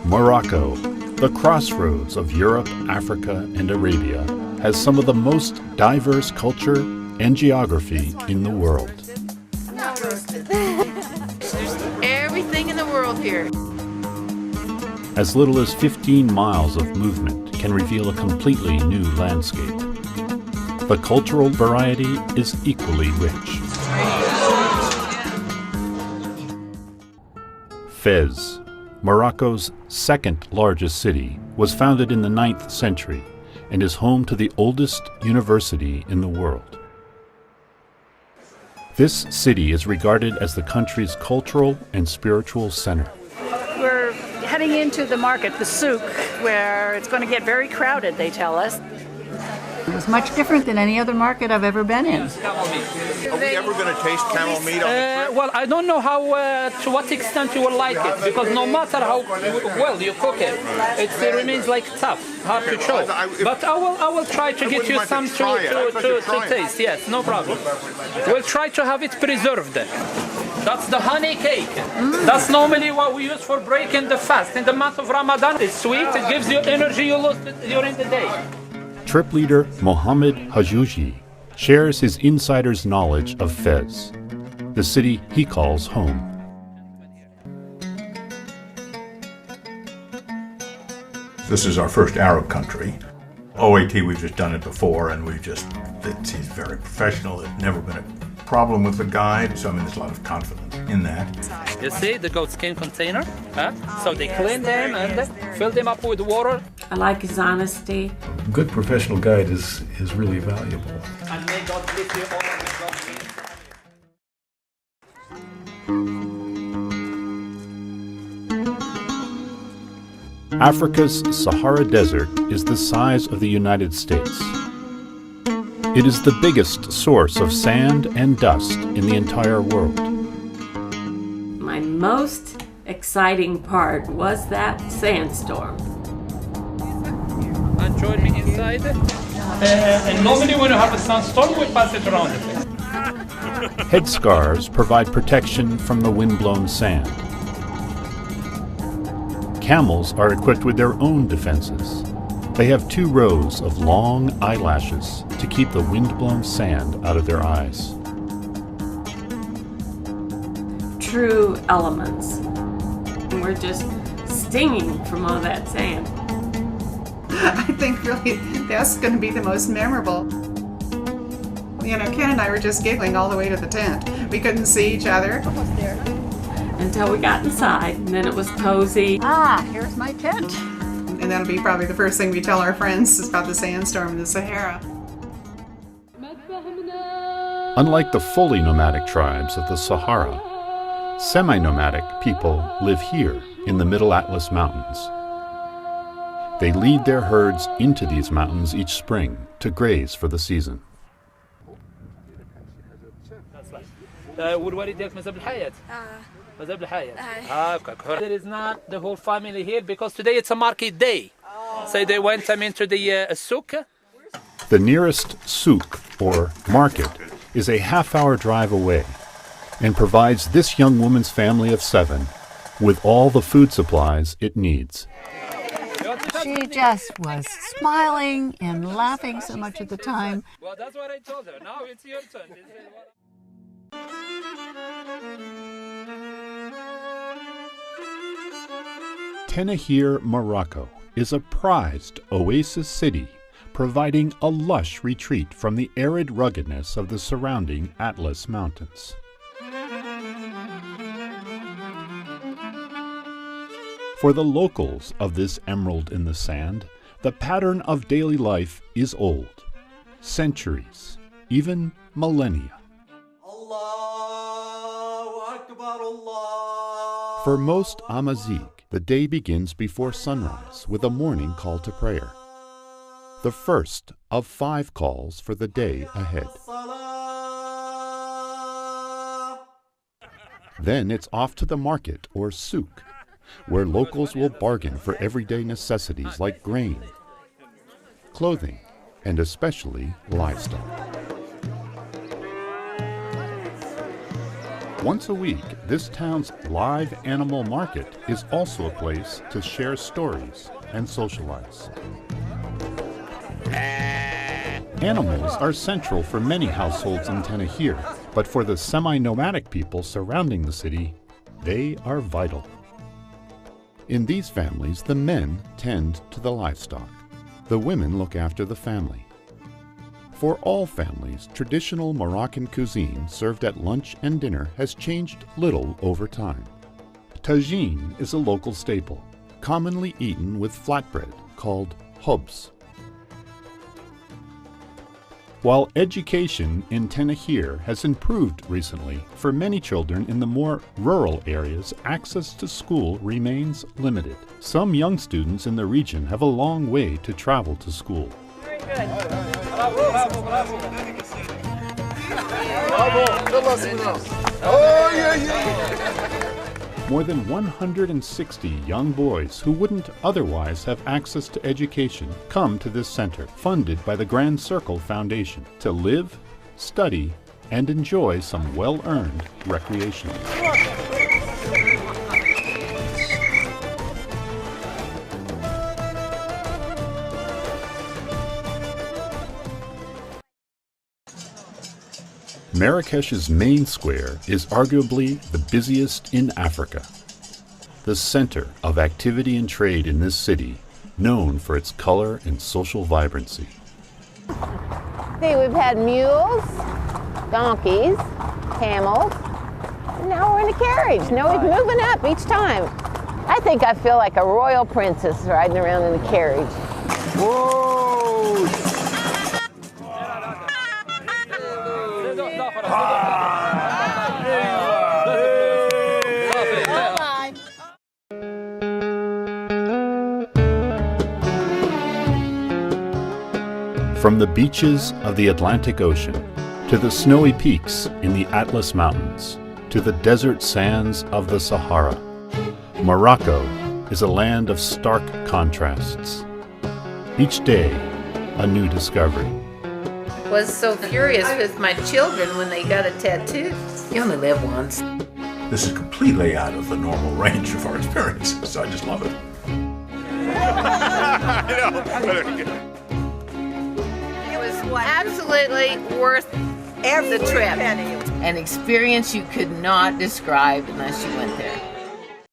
Morocco, the crossroads of Europe, Africa, and Arabia, has some of the most diverse culture and geography in the world. There's everything in the world here. As little as 15 miles of movement can reveal a completely new landscape. The cultural variety is equally rich. Fez, Morocco's second largest city, was founded in the 9th century and is home to the oldest university in the world. This city is regarded as the country's cultural and spiritual center. We're heading into the market, the souk, where it's going to get very crowded, they tell us. It was much different than any other market I've ever been in. Are we ever going to taste camel meat on the trip? Well, I don't know how, to what extent you will like it, because no matter how well you cook it, it remains like tough, hard to chew. But I will try to get you some to taste. Yes, no problem. We'll try to have it preserved. That's the honey cake. That's normally what we use for breaking the fast. In the month of Ramadan, it's sweet. It gives you energy you lose during the day. Trip leader Mohammed Hajouji shares his insider's knowledge of Fez, the city he calls home. This is our first Arab country. OAT, we've just done it before, and he's very professional. There's never been a problem with the guide, so there's a lot of confidence in that. You see the goat skin container? So they clean them and fill them up with water. I like his honesty. A good professional guide is really valuable. And may God bless you all with God's will. Africa's Sahara Desert is the size of the United States. It is the biggest source of sand and dust in the entire world. My most exciting part was that sandstorm. And join me inside. And normally when you have a sandstorm, we pass it around the place. Headscarves provide protection from the wind-blown sand. Camels are equipped with their own defenses. They have 2 rows of long eyelashes to keep the wind-blown sand out of their eyes. True elements. We're just stinging from all that sand. I think really that's going to be the most memorable. You know, Ken and I were just giggling all the way to the tent. We couldn't see each other. Almost there. Until we got inside, and then it was cozy. Here's my tent. And that'll be probably the first thing we tell our friends is about the sandstorm in the Sahara. Unlike the fully nomadic tribes of the Sahara, semi-nomadic people live here in the Middle Atlas Mountains. They lead their herds into these mountains each spring to graze for the season. There is not the whole family here because today it's a market day. So they went into the souk. The nearest souk, or market, is a half-hour drive away and provides this young woman's family of 7 with all the food supplies it needs. She just was smiling and laughing so much at the time. Well, that's what I told her. Now it's your turn. Tenahir, Morocco is a prized oasis city, providing a lush retreat from the arid ruggedness of the surrounding Atlas Mountains. For the locals of this emerald in the sand, the pattern of daily life is old, centuries, even millennia. For most Amazigh, the day begins before sunrise with a morning call to prayer, the first of 5 calls for the day ahead. Then it's off to the market or souk, where locals will bargain for everyday necessities like grain, clothing, and especially livestock. Once a week, this town's live animal market is also a place to share stories and socialize. Animals are central for many households in Tenehir, but for the semi-nomadic people surrounding the city, they are vital. In these families, the men tend to the livestock. The women look after the family. For all families, traditional Moroccan cuisine served at lunch and dinner has changed little over time. Tagine is a local staple, commonly eaten with flatbread called hobs. While education in Tenehir has improved recently, for many children in the more rural areas, access to school remains limited. Some young students in the region have a long way to travel to school. Very good. More than 160 young boys who wouldn't otherwise have access to education come to this center, funded by the Grand Circle Foundation, to live, study, and enjoy some well-earned recreation. Marrakesh's main square is arguably the busiest in Africa. The center of activity and trade in this city, known for its color and social vibrancy. See, we've had mules, donkeys, camels, and now we're in a carriage. Now we're moving up each time. I think I feel like a royal princess riding around in a carriage. Whoa! From the beaches of the Atlantic Ocean, to the snowy peaks in the Atlas Mountains, to the desert sands of the Sahara, Morocco is a land of stark contrasts. Each day, a new discovery. Was so furious with my children when they got a tattoo. You only live once. This is completely out of the normal range of our experiences, so I just love it. It was absolutely worth the trip. An experience you could not describe unless you went there.